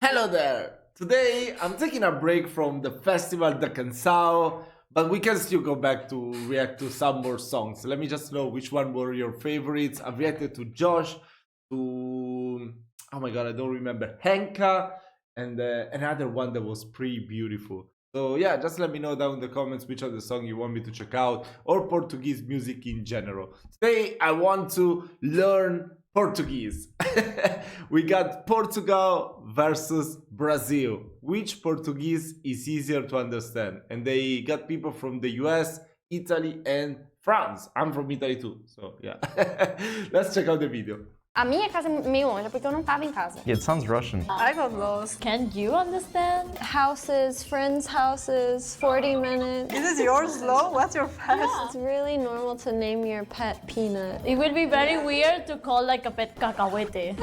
Hello there! Today I'm taking a break from the festival de Cansao, but we can still go back to react to some more songs. Let me just know which one were your favorites. I've reacted to Josh, to oh my god, I don't remember, Henka, and another one that was pretty beautiful. So yeah, just let me know down in the comments which are the song you want me to check out, or Portuguese music in general. Today I want to learn Portuguese. We got Portugal versus Brazil. Which Portuguese is easier to understand? And they got people from the US, Italy, and France. I'm from Italy too, so yeah. Let's check out the video. A minha casa é meio longe, porque eu não tava em casa. Yeah, it sounds Russian. I got lost. Can you understand? Houses, friends' houses, 40 minutes. Is yours slow? What's your fast? It's really normal to name your pet Peanut. It will be very weird to call like a pet cacahuete.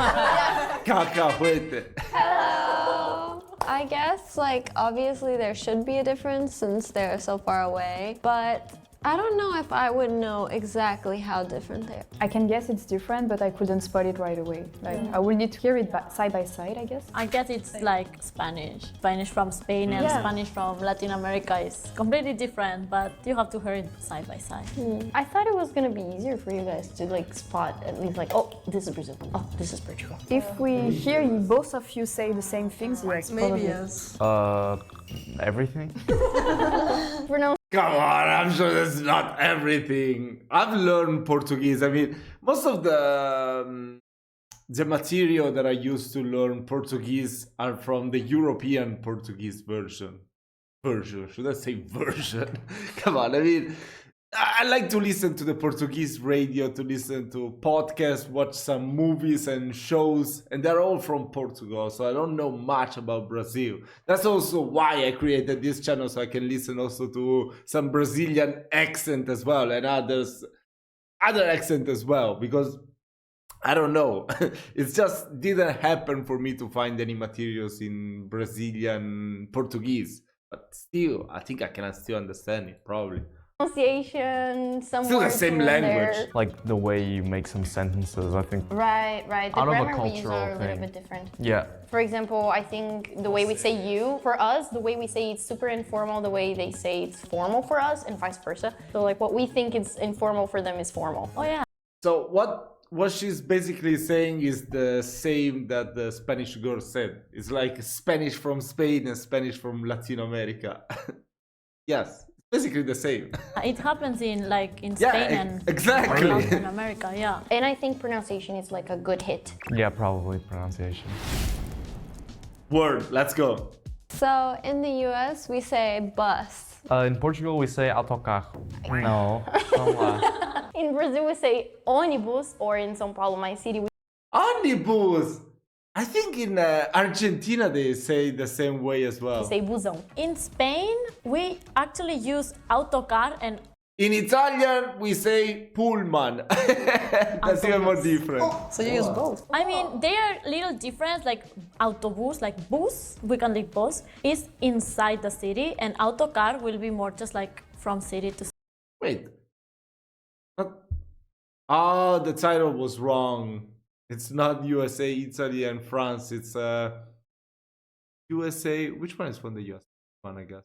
Cacahuete. Hello! I guess, like, obviously there should be a difference since they're so far away, but I don't know if I would know exactly how different they are. I can guess it's different, but I couldn't spot it right away. Like, I will need to hear it side by side, I guess. I guess it's like Spanish. Spanish from Spain and Spanish from Latin America is completely different, but you have to hear it side by side. I thought it was gonna be easier for you guys to like spot at least like, oh, this is Brazil, oh, this is Portugal. If we hear you, both of you say the same things, yes, Maybe probably. yes. Everything? Come on, I'm sure that's not everything. I've learned Portuguese. I mean, most of the material that I used to learn Portuguese are from the European Portuguese version. Should I say version? Come on, I mean, I like to listen to the Portuguese radio, to listen to podcasts, watch some movies and shows, and they're all from Portugal, so I don't know much about Brazil. That's also why I created this channel, so I can listen also to some Brazilian accent as well, and other accent as well, because I don't know, it just didn't happen for me to find any materials in Brazilian Portuguese, but still, I think I can still understand it, probably. Pronunciation, some Still the words same here and language. there. Like the way you make some sentences, I think. Right. The Out of a grammar we use cultural are a little thing. bit different. Yeah. For example, I think the way we say you, for us, the way we say it's super informal, the way they say it's formal for us, and vice versa. So like what we think is informal for them is formal. Oh yeah. So what she's basically saying is the same that the Spanish girl said. It's like Spanish from Spain and Spanish from Latin America. Yes, basically the same. It happens in Spain Yeah, and exactly. Latin America, yeah. And I think pronunciation is like a good hit. Yeah, probably pronunciation. Word, let's go. So in the US, we say bus. In Portugal, we say autocarro. No, vamos lá. In Brazil, we say ônibus, or in São Paulo, my city, we Omnibus! I think in Argentina they say the same way as well. say busão. In Spain, we actually use autocar and In Italian we say pullman. That's even more different. So you use both. I mean, they are little different, like autobus, like bus, we can leave bus, is inside the city, and autocar will be more just like from city to city. Wait. Oh, the title was wrong. It's not USA, Italy, and France. It's USA. Which one is from the US? One, I guess.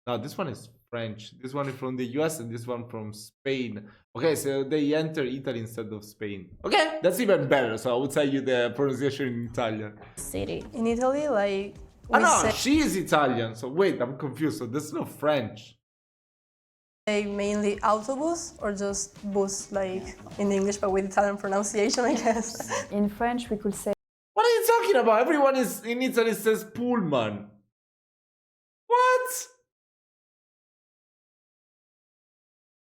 No, this one is French. This one is from the US, and this one from Spain. Okay, so they enter Italy instead of Spain. Okay, that's even better. So I would tell you the pronunciation in Italian. City. In Italy, like Oh we no, she is Italian. So wait, I'm confused. So there's no French. say mainly autobus or just bus, like in English, but with Italian pronunciation, I guess. In French, we could say What are you talking about? Everyone is in Italy says pullman. What?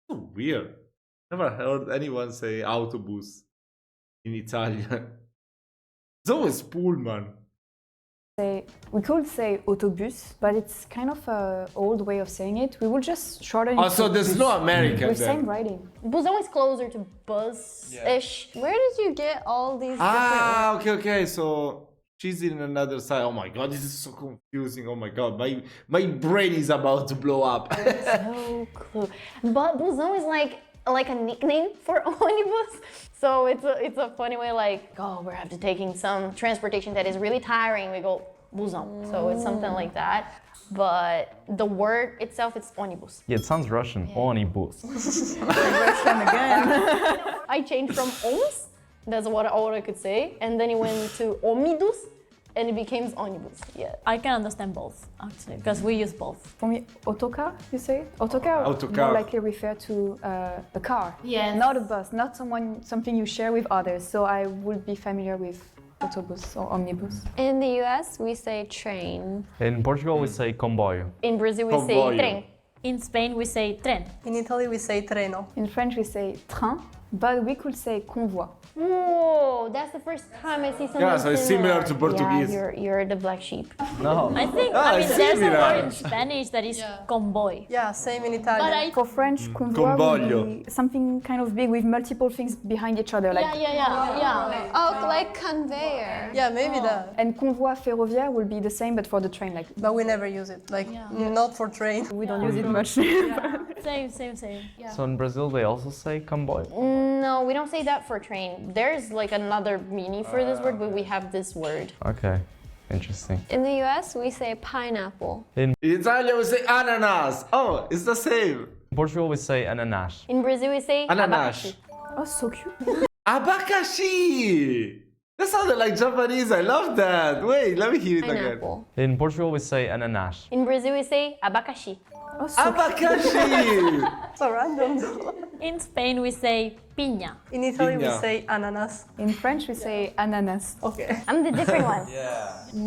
So weird. Never heard anyone say autobus in Italian. It's always pullman. we could say autobus, but it's kind of an old way of saying it. We will just shorten it. Oh, so to there's bus. no American With then. same writing. Busão is closer to bus-ish. Where did you get all these Ah, okay. So she's in another side. Oh my god, this is so confusing. Oh my god, my brain is about to blow up. No clue. But busão is like a nickname for ônibus. So it's a funny way, like, oh, we're after taking some transportation that is really tiring. We go busão. So it's something like that. But the word itself, it's ônibus. Yeah, it sounds Russian. Onibus. I changed from ons, that's all I could say, and then it went to omidus, and it became ônibus. Yeah. I can understand both, actually, because we use both. For me, autocar, you say? Autocar, Autocar. more likely refer to a car. Yes. Not a bus, not something you share with others. So I would be familiar with autobus or omnibus. In the US, we say train. In Portugal, we say comboio. In Brazil, we Comboio. say trem. In Spain, we say tren. In Italy, we say treno. In French, we say train, but we could say convoi. Whoa, that's the first time I see something Yeah, so it's similar to Yeah, Portuguese. you're the black sheep. No. I think, Ah, I mean, it's there's a similar. word in Spanish that is convoy. Yeah, same in Italian. But I For French, convoi Convoglio. would be something kind of big with multiple things behind each other. Like, yeah. Oh, like conveyor. Yeah, maybe that. And convoi ferroviaire will be the same, but for the train. Like, But we never use it. Like, not for train. we don't use it much. Same. So in Brazil, they also say comboio. No, we don't say that for train. There's like another meaning for this word, but we have this word. Okay, interesting. In the US, we say pineapple. In Italian, we say ananas. Oh, it's the same. In Portugal, we say ananas. In Brazil, we say Ananas. abacaxi. Oh, so cute. Abakashi. That sounded like Japanese. I love that. Wait, let me hear it again. Pineapple. In Portugal, we say ananas. In Brazil, we say abacaxi. Oh, so cute. Abakashi. So random though. In Spain, we say piña. In Italy, we Piña. say ananas. In French, we say ananas. Okay. I'm the different one.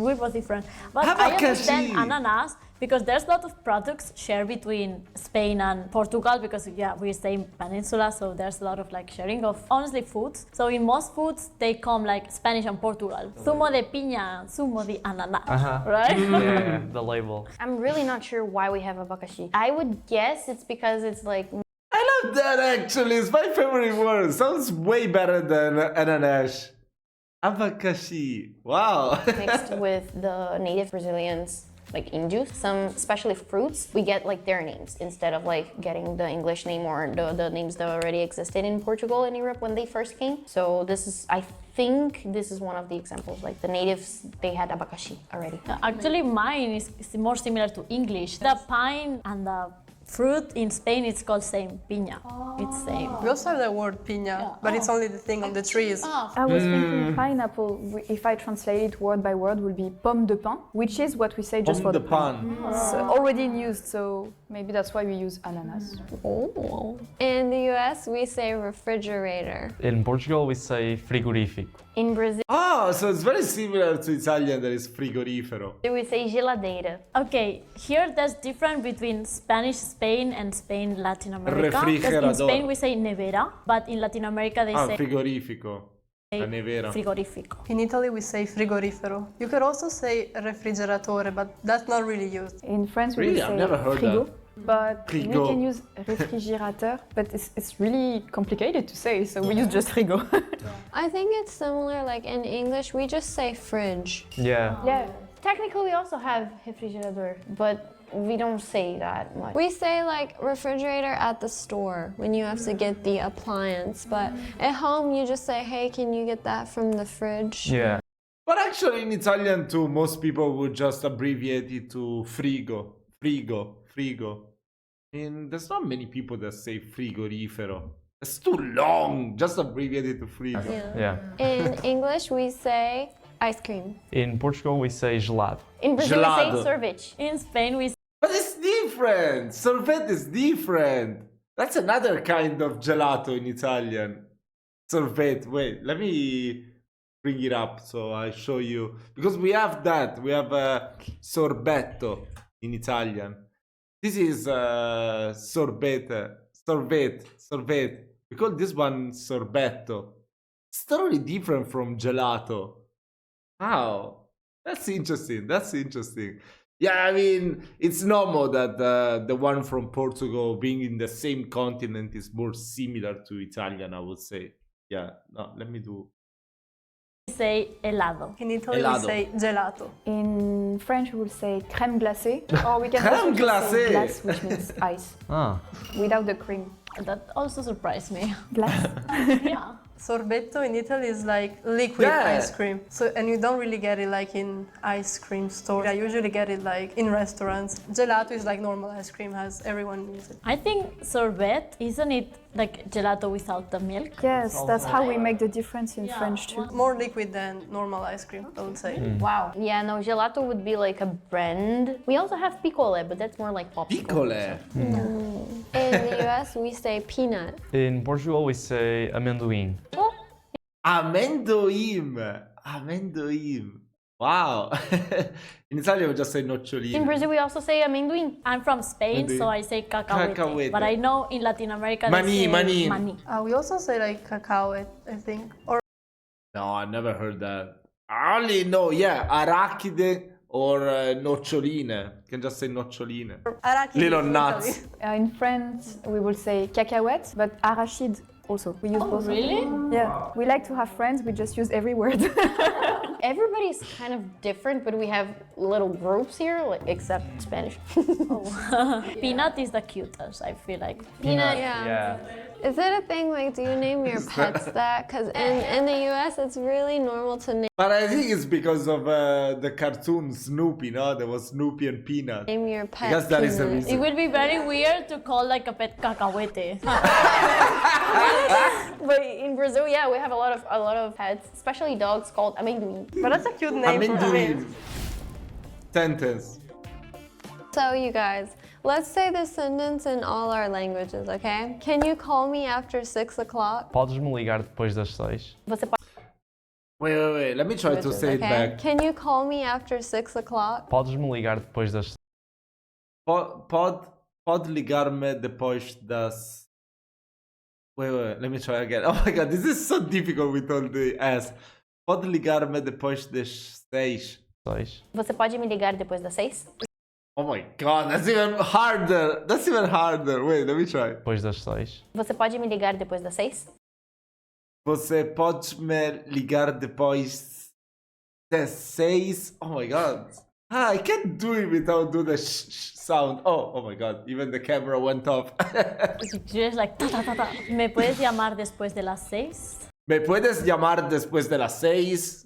We both different. But I Abacaxi. understand ananas because there's a lot of products shared between Spain and Portugal because we're same peninsula, so there's a lot of like sharing of honestly foods. So in most foods they come like Spanish and Portugal. Zumo de piña, zumo de ananas, right? Yeah, the label. I'm really not sure why we have abacaxi. I would guess it's because it's like I love that actually. It's my favorite word. Sounds way better than ananas. Abakashi. Wow. mixed with the native Brazilians, like Indios. Some, especially fruits, we get like their names instead of like getting the English name or the names that already existed in Portugal and Europe when they first came. So this is, I think this is one of the examples. Like the natives, they had abacaxi already. Actually, mine is more similar to English. The pine and the fruit in Spain, it's called same, piña. It's same. We also have the word piña, but it's only the thing on the trees. I was thinking pineapple, if I translate it word by word, will be pomme de pin, which is what we say just Pomme for de the pan. It's already in use, so maybe that's why we use ananas. Oh. In the US, we say refrigerator. In Portugal, we say frigorífico. In Brazil, Oh, so it's very similar to Italian that is frigorifero. we say geladeira. Okay, here there's difference between Spanish Spain and Spain Latin America. 'Cause in Refrigerador. Spain we say nevera, but in Latin America they Ah, say frigorifico. La nevera. frigorifico. In Italy, we say frigorifero. You could also say refrigeratore, but that's not really used. In France, we Really? will I've say never heard frigo, that. but Frigo. we can use réfrigérateur, but it's really complicated to say, so we use just frigo. I think it's similar, like in English, we just say fridge. Yeah. Yeah. Technically, we also have refrigerador, but we don't say that much. We say like refrigerator at the store when you have to get the appliance, but at home you just say, hey, can you get that from the fridge? Yeah. But actually in Italian too, most people would just abbreviate it to frigo. Frigo. And there's not many people that say frigorifero. It's too long. Just abbreviate it to frigo. Yeah. In English, we say ice cream. In Portugal, we say gelado. In Brazil, we Gelado. say cerveja. In Spain we But it's different. Sorbet is different. That's another kind of gelato in Italian. Sorbet. Wait, let me bring it up so I show you. Because we have that. We have sorbetto in Italian. This is sorbet. We call this one sorbetto. It's totally different from gelato. Wow. That's interesting. Yeah, I mean, it's normal that the one from Portugal being in the same continent is more similar to Italian, I would say. Yeah, no, let me do. say helado. In Italy, Helado. we say gelato. In French, we will say crème glacée, or we can Crème also just say glacée. glace, which means ice, Ah. without the cream. That also surprised me. Glace. Yeah. Sorbetto in Italy is like liquid Yeah. ice cream. So, and you don't really get it like in ice cream stores. I usually get it like in restaurants. Gelato is like normal ice cream, as everyone knows it. I think sorbet, isn't it like gelato without the milk? Yes, that's how we make the difference in French too. More liquid than normal ice cream, I would say. Wow. Yeah, no, gelato would be like a brand. We also have piccole, but that's more like popsicle. Piccole. In the US, we say peanut. In Portugal, we say amendoim. Amendoim. Amendoim. Wow. In Italy, we just say nocciolino. In Brazil, we also say amendoim. I'm from Spain, so I say cacahuete. Cacahuete. But I know in Latin America Mani, they say mani. mani. We also say like cacao, I think. Or No, I never heard that. I only know, yeah, arachide or noccioline. You can just say noccioline. arachide Little in nuts. Italy. In France, we will say cacahuète, but arachide also. We use both. Really? Yeah, we like to have friends. We just use every word. Everybody's kind of different, but we have little groups here, like, except Spanish. Peanut is the cutest, I feel like. Peanut. Yeah. Is it a thing, like, do you name your pets that? Because in the US, it's really normal to But I think it's because of the cartoon Snoopy, no? There was Snoopy and Peanut. name your pet I guess that is the Peanut. It reason. would be very weird to call like a pet cacahuete. But in Brazil, yeah, we have a lot of pets, especially dogs called amendoim. But that's a cute name for Amendoim. Sentence. So, you guys, let's say this sentence in all our languages, okay? Can you call me after 6 o'clock? Podes-me ligar depois das 6? Você pode Wait. Let me try to say it back. Can you call me after 6 o'clock? Podes-me ligar depois das... Pode ligar-me depois das... Wait, let me try again. Oh my god, this is so difficult with all the S. Pode ligar-me depois das 6. 6. Você pode me ligar depois das 6? Oh my god, that's even harder. That's even harder. Wait, let me try. Depois das 6. Você pode me ligar depois das 6? Você pode me ligar depois das 6? Oh my god. I can't do it without doing the sound. Oh my god, even the camera went off. Just like ta ta ta ta. ¿Me puedes llamar después de las 6? ¿Me puedes llamar después de las 6?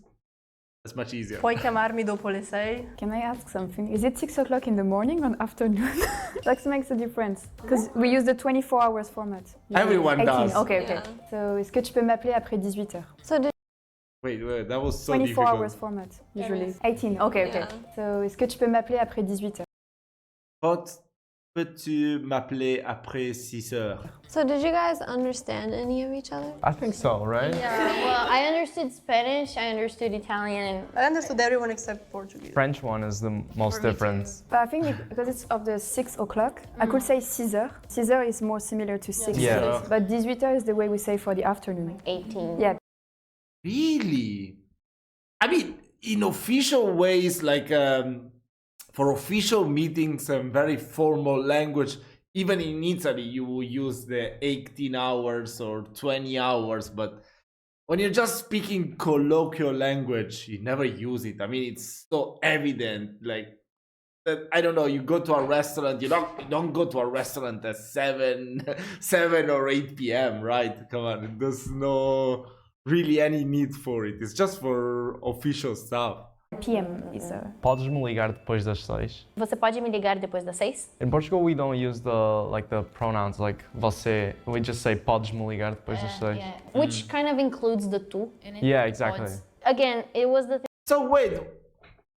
That's much easier. Puoi chiamarmi dopo le 6. Can I ask something? Is it 6 o'clock in the morning or afternoon? That makes a difference. Because we use the 24 hours format. Everyone 18. does. Okay. Yeah. So, est-ce que tu peux m'appeler après 18h? So, did Wait, that was so 24 difficult. hours format, usually. 18. Okay. So, est-ce que tu peux m'appeler après 18h? Peux-tu m'appeler après 6 heures? So did you guys understand any of each other? I think so, right? Well, I understood Spanish, I understood Italian. I understood everyone except Portuguese. French one is the most different. But I think because it's of the 6 o'clock, I could say 6h. 6h is more similar to 6. Yeah. But 18h is the way we say for the afternoon. 18. Yeah. Really? I mean, in official ways, like for official meetings and very formal language, even in Italy, you will use the 18 hours or 20 hours. But when you're just speaking colloquial language, you never use it. I mean, it's so evident. Like, that, I don't know, you go to a restaurant, you don't go to a restaurant at 7 or 8 p.m., right? Come on, there's no really any need for it. It's just for official stuff. PM is Podes-me ligar depois das 6? Você pode me ligar depois das 6? In Portugal, we don't use the pronouns like você. We just say podes-me ligar depois das 6. Which kind of includes the tu. Yeah, exactly. Again, it was the thing. So wait,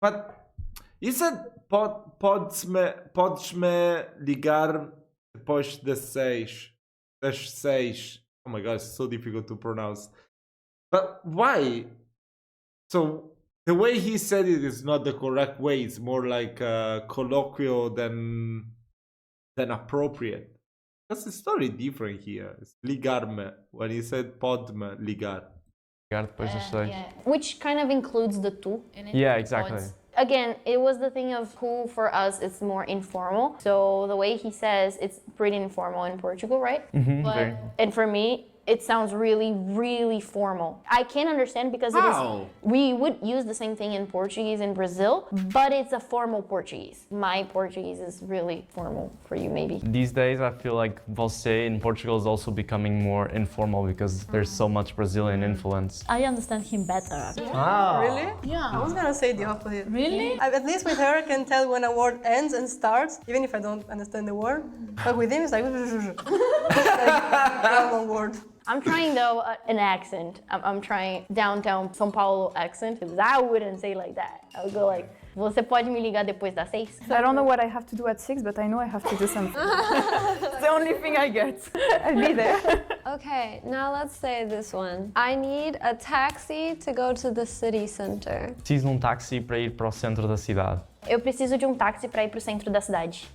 but you said podes-me ligar depois das 6. Das 6. Oh my god, it's so difficult to pronounce. But why? So the way he said it is not the correct way. It's more like colloquial than appropriate. Because it's totally different here. It's ligarme. When he said podme ligar. Ligar depois das 6. Which kind of includes the tu. Yeah, exactly. Again, it was the thing of who for us it's more informal. So the way he says it's pretty informal in Portugal, right? Very. And for me, it sounds really, really formal. I can understand because it How? is. We would use the same thing in Portuguese in Brazil, but it's a formal Portuguese. My Portuguese is really formal for you, maybe. These days, I feel like você in Portugal is also becoming more informal because there's so much Brazilian influence. I understand him better. Actually. Really? Yeah. I was gonna say the opposite. Really? At least with her, I can tell when a word ends and starts, even if I don't understand the word. But with him, it's like, like one word. I'm trying though an accent. I'm trying downtown São Paulo accent because I wouldn't say like that. I would go like, você pode me ligar depois das 6? I don't know what I have to do at 6, but I know I have to do something. It's the only thing I get. I'll be there. Okay, now let's say this one. I need a taxi to go to the city center. Preciso de um táxi para ir para o centro da cidade. Eu preciso de um táxi para ir pro centro da cidade.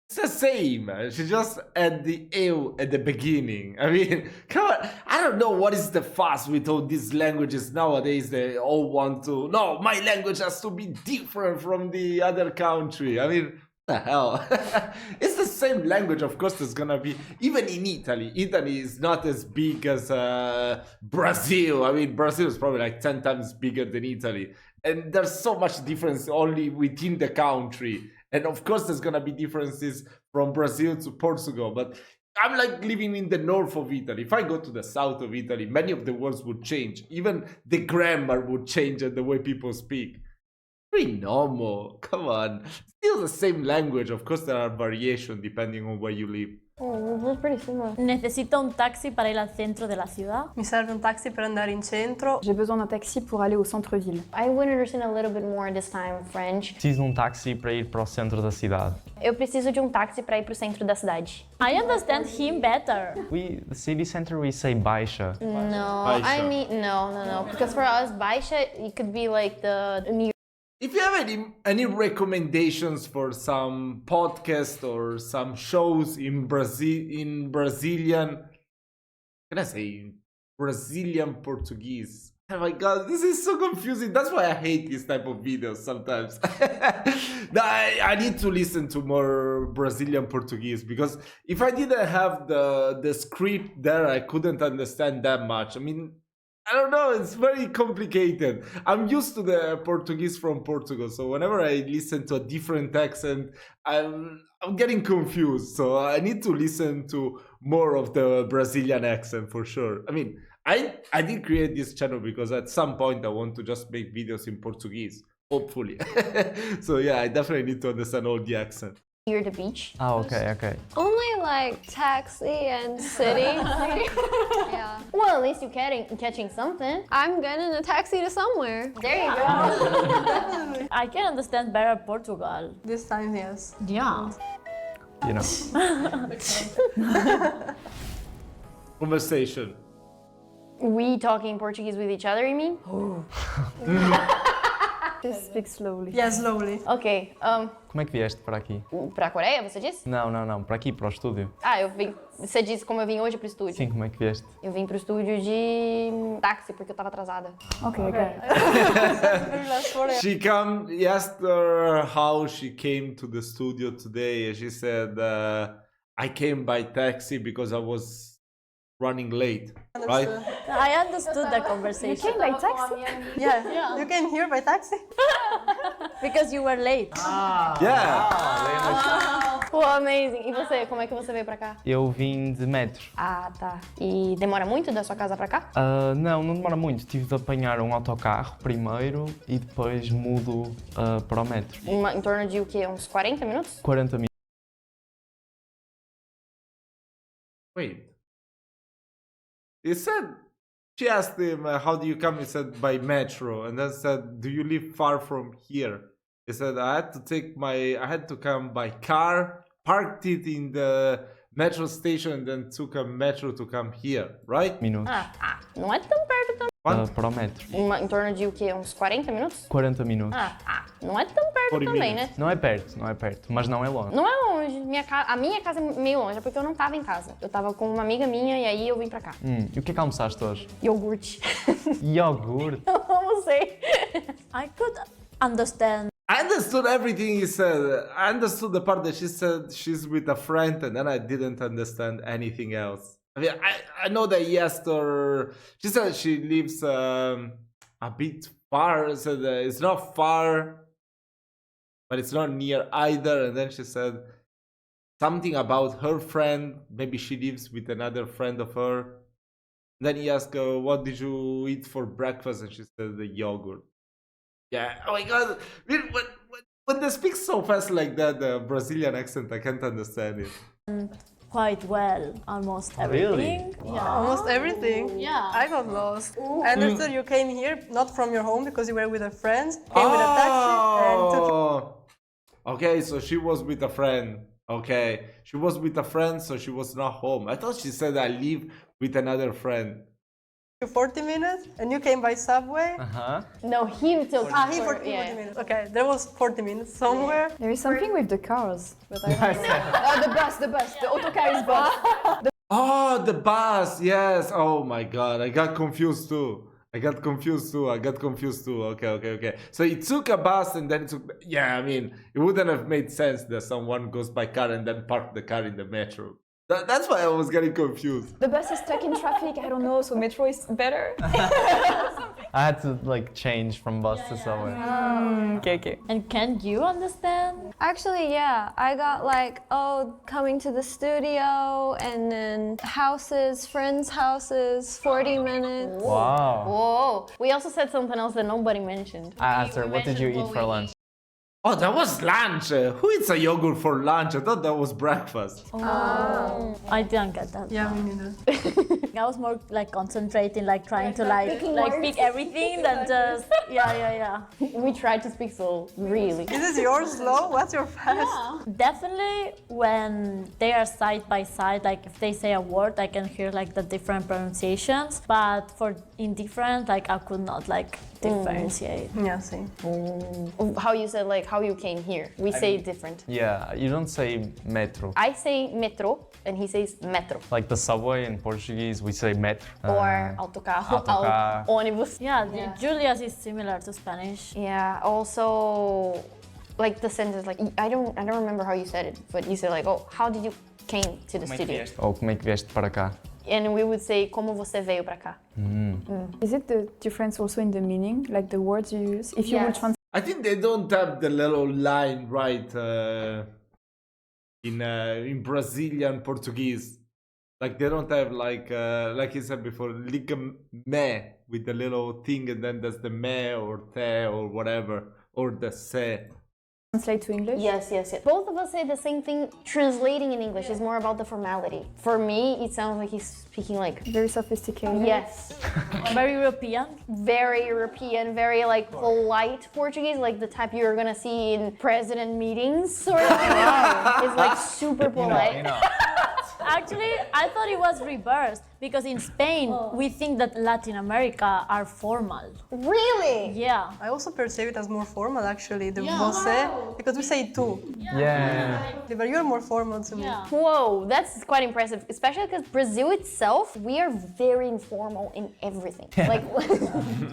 It's the same. She just add the eu at the beginning. I mean, come on. I don't know what is the fuss with all these languages nowadays. They all want to. No, my language has to be different from the other country. I mean, what the hell? It's the same language. Of course, there's gonna be even in Italy. Italy is not as big as Brazil. I mean, Brazil is probably like 10 times bigger than Italy, and there's so much difference only within the country. And of course, there's gonna be differences from Brazil to Portugal, but I'm like living in the north of Italy. If I go to the south of Italy, many of the words would change. Even the grammar would change and the way people speak. Pretty normal. Come on. Still the same language. Of course, there are variations depending on where you live. Oh, that's pretty similar. Necesito un taxi para ir al centro de la ciudad. Mi serve un taxi per andare in centro. J'ai besoin d'un taxi pour aller au centre-ville. I would understand a little bit more this time French. Preciso de um táxi para ir para o centro da cidade. Eu preciso de um táxi para ir pro centro da cidade. I understand him better. The city center, we say baixa. No, Baixa. I mean no. Because for us, baixa, it could be like the New. If you have any recommendations for some podcast or some shows in Brazilian, can I say Brazilian Portuguese? Oh my god, this is so confusing. That's why I hate this type of videos sometimes. I need to listen to more Brazilian Portuguese because if I didn't have the script there, I couldn't understand that much. I mean, I don't know, it's very complicated. I'm used to the Portuguese from Portugal, so whenever I listen to a different accent, I'm getting confused. So I need to listen to more of the Brazilian accent for sure. I mean, I did create this channel because at some point I want to just make videos in Portuguese, hopefully. So yeah, I definitely need to understand all the accent. Near the beach. Ah, okay. Only like taxi and city. Yeah. Well, at least you're catching something. I'm getting a taxi to somewhere. There you go. I can understand better Portugal. This time, yes. Yeah. You know. Conversation. We talking Portuguese with each other, you mean? Just speak slowly. Yeah, slowly. Ok. Como é que vieste para aqui? Pra Coreia, você disse? Não, para aqui, para o estúdio. Ah, eu vim. Você disse como eu vim hoje pro estúdio? Sim, como é que vieste? Eu vim pro estúdio de táxi, porque eu tava atrasada. Okay, okay. Very last word. He asked her how she came to the studio today, and she said, I came by taxi because I was running late, right? I understood the You conversation came by taxi? Yeah. You came here by taxi? because you were late. Yeah. Pô, amazing. E você, como é que você veio pra cá? Eu vim de metro. Ah, tá. E demora muito da sua casa pra cá? Não demora muito. Tive de apanhar um autocarro primeiro e depois mudo para o metro. Em torno de o quê? Uns 40 minutos? 40 minutos. Wait. He said, she asked him, how do you come? He said, by metro. And then said, do you live far from here? He said, I had to come by car, parked it in the metro station, and then took a metro to come here, right? Minutos. Não é tão perto também. Para o metro. Em torno de o quê? Uns 40 minutos? 40 minutos. Não é tão perto 40 também, minutes. né? Não é perto, mas não é longe. Não é longe. A minha casa é meio longe, é porque eu não tava em casa. Eu tava com uma amiga minha e aí eu vim pra cá. E o que é que almoçaste hoje? Iogurte. Iogurte. Eu almocei. I could understand. I understood everything he said. I understood the part that she said she's with a friend, and then I didn't understand anything else. I mean, I know that he asked her. She said she lives a bit far, so that it's not far, but it's not near either. And then she said something about her friend. Maybe she lives with another friend of her. Then he asked her, "What did you eat for breakfast?" And she said, "The yogurt." Yeah. Oh my God. When they speak so fast like that, the Brazilian accent, I can't understand it. Quite well, almost everything. Really? Yeah. Almost everything. Yeah. I got lost. I understood you came here not from your home because you were with a friend. Came with a taxi and took. Okay, so she was with a friend. Okay, she was with a friend, so she was not home. I thought she said I live with another friend. 40 minutes and you came by subway. No, he took. He 40 minutes. Okay, there was 40 minutes somewhere. There is something with the cars, but I don't know. The bus, the autocar is bus. Oh, the bus, yes. Oh my God, I got confused too. Okay. So it took a bus and then it took. Yeah, I mean, it wouldn't have made sense that someone goes by car and then park the car in the metro. That's why I was getting confused. The bus is stuck in traffic, I don't know, so metro is better. I had to like change from bus to subway. Okay. And can you understand? Actually, yeah. I got like, coming to the studio and then houses, friends' houses, 40 minutes. Wow. Whoa. We also said something else that nobody mentioned. I asked her, what did you eat for lunch? Oh, that was lunch. Who eats a yogurt for lunch? I thought that was breakfast. I didn't get that. Yeah, me neither. I was more like concentrating, like trying to like pick everything than just yeah. We tried to speak slow, really. Is this yours slow? What's your fast? Definitely when they are side by side, like if they say a word, I can hear like the different pronunciations. But for indifferent, like I could not like differentiate. Yeah, same. How you said like how you came here. We say different. Yeah, you don't say metro. I say metro and he says metro. Like the subway in Portuguese, we say metro. Or autocarro, autocar. ônibus. Yeah, Julia's is similar to Spanish. Yeah, also like the sentence like I don't remember how you said it, but you said like, "Oh, how did you came to the studio?" Ou como é que vieste para cá? And we would say como você veio para cá. Is it the difference also in the meaning, like the words you use? If you would translate. I think they don't have the little line right in Brazilian Portuguese. Like they don't have like you said before, liga me with the little thing, and then there's the me or te or whatever, or the se. Translate to English? Yes. Both of us say the same thing. Translating in English is more about the formality. For me, it sounds like he's speaking like Very sophisticated. yes, Very European. very European, very like polite Portuguese, like the type you're gonna see in president meetings, sort of. It's like super polite. Actually, I thought it was reversed because in Spain we think that Latin America are formal. Really? Yeah. I also perceive it as more formal actually, the você, because we say tu. Yeah. But you're more formal to me. Yeah. Whoa, that's quite impressive, especially because Brazil itself, we are very informal in everything. Like,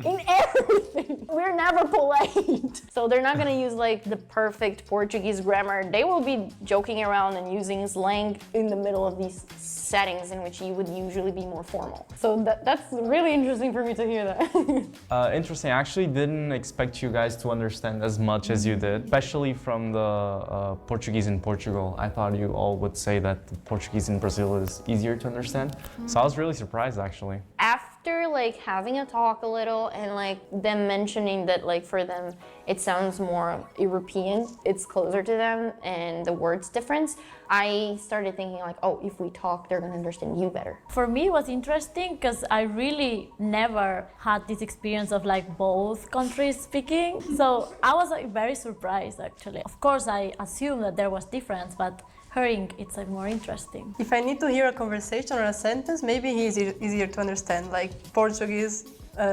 in everything. We're never polite. So they're not gonna use like the perfect Portuguese grammar. They will be joking around and using slang in the middle of these settings in which you would usually be more formal. So that's really interesting for me to hear that. Interesting. I actually didn't expect you guys to understand as much as you did, especially from the Portuguese in Portugal. I thought you all would say that the Portuguese in Brazil is easier to understand. So I was really surprised, actually. After like having a talk a little and like them mentioning that like for them it sounds more European, it's closer to them and the words difference, I started thinking like, oh, if we talk, they're gonna understand you better. For me, it was interesting because I really never had this experience of like both countries speaking. So I was like very surprised actually. Of course, I assumed that there was difference, but hearing it's like more interesting. If I need to hear a conversation or a sentence, maybe he's easier to understand, like Portuguese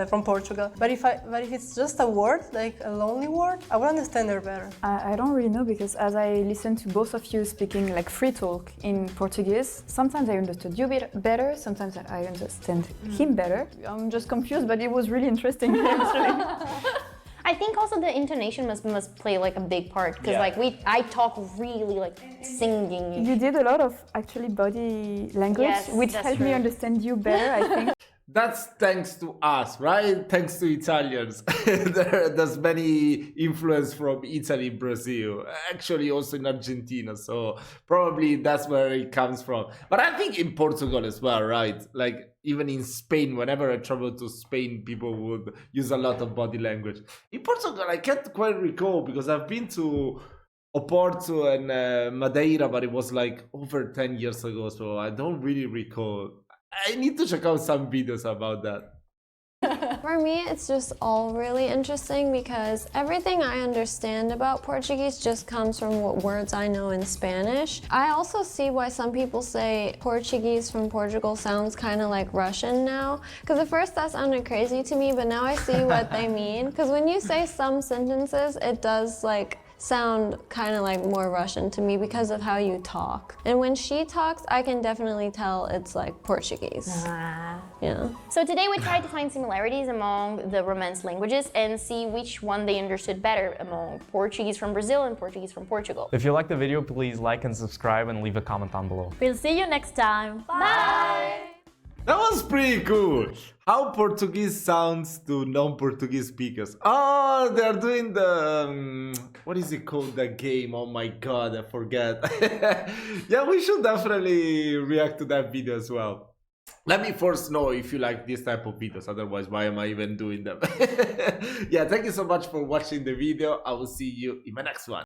from Portugal. But if it's just a word, like a lonely word, I would understand her better. I don't really know because as I listened to both of you speaking like free talk in Portuguese, sometimes I understood you better, sometimes I understand him better. I'm just confused, but it was really interesting actually. I think also the intonation must play like a big part because like I talk really like singing. You did a lot of actually body language, Yes, which that's helped me true. understand you better, I think. That's thanks to us, right? Thanks to Italians. There's many influence from Italy, Brazil, actually also in Argentina. So probably that's where it comes from. But I think in Portugal as well, right? Like even in Spain, whenever I travel to Spain, people would use a lot of body language. In Portugal, I can't quite recall because I've been to Oporto and Madeira, but it was like over 10 years ago. So I don't really recall. I need to check out some videos about that. For me, it's just all really interesting because everything I understand about Portuguese just comes from what words I know in Spanish. I also see why some people say Portuguese from Portugal sounds kind of like Russian now. Because at first that sounded crazy to me, but now I see what they mean. Because when you say some sentences, it does like sound kind of like more Russian to me because of how you talk. And when she talks, I can definitely tell it's like Portuguese. Yeah. So today we tried to find similarities among the Romance languages and see which one they understood better among Portuguese from Brazil and Portuguese from Portugal. If you like the video, please like and subscribe and leave a comment down below. We'll see you next time. Bye! That was pretty cool. How Portuguese sounds to non-Portuguese speakers. Oh, they're doing the what is it called? The game. Oh my god, I forget. Yeah, we should definitely react to that video as well. Let me first know if you like this type of videos. Otherwise, why am I even doing them? Yeah, thank you so much for watching the video. I will see you in my next one.